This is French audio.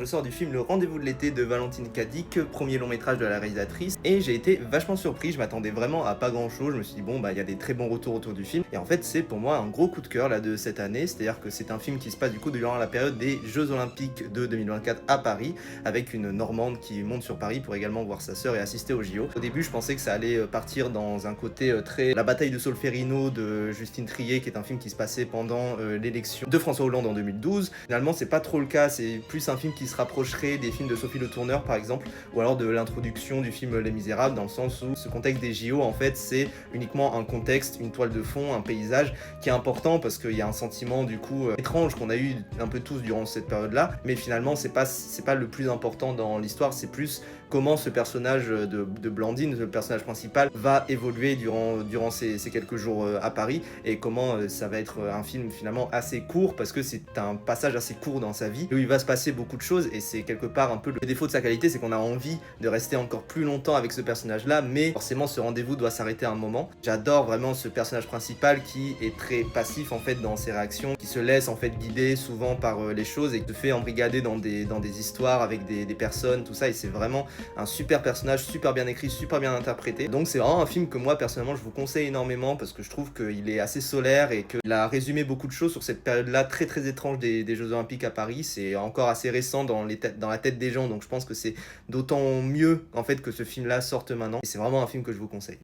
Je sors du film Le Rendez-vous de l'été de Valentine Cadic, premier long métrage de la réalisatrice, et j'ai été vachement surpris, je m'attendais vraiment à pas grand chose, je me suis dit bon bah il y a des très bons retours autour du film, et en fait c'est pour moi un gros coup de cœur là de cette année, c'est-à-dire que c'est un film qui se passe du coup durant la période des Jeux Olympiques de 2024 à Paris, avec une Normande qui monte sur Paris pour également voir sa sœur et assister aux JO. Au début je pensais que ça allait partir dans un côté très la bataille de Solferino de Justine Triet, qui est un film qui se passait pendant l'élection de François Hollande en 2012. Finalement c'est pas trop le cas, c'est plus un film qui se rapprocherait des films de Sophie Le Tourneur par exemple, ou alors de l'introduction du film Les Misérables, dans le sens où ce contexte des JO en fait c'est uniquement un contexte, une toile de fond, un paysage qui est important parce qu'il y a un sentiment du coup étrange qu'on a eu un peu tous durant cette période là, mais finalement c'est pas le plus important dans l'histoire, c'est plus comment ce personnage de Blandine, le personnage principal, va évoluer durant ces quelques jours à Paris, et comment ça va être un film finalement assez court parce que c'est un passage assez court dans sa vie où il va se passer beaucoup de choses, et c'est quelque part un peu le défaut de sa qualité, c'est qu'on a envie de rester encore plus longtemps avec ce personnage là, mais forcément ce rendez-vous doit s'arrêter à un moment. J'adore vraiment ce personnage principal qui est très passif en fait dans ses réactions, qui se laisse en fait guider souvent par les choses et qui se fait embrigader dans des histoires avec des personnes, tout ça, et c'est vraiment un super personnage, super bien écrit, super bien interprété. Donc c'est vraiment un film que moi personnellement je vous conseille énormément parce que je trouve qu'il est assez solaire et qu'il a résumé beaucoup de choses sur cette période-là très très étrange des Jeux Olympiques à Paris. C'est encore assez récent dans la tête des gens, donc je pense que c'est d'autant mieux en fait que ce film-là sorte maintenant. Et c'est vraiment un film que je vous conseille.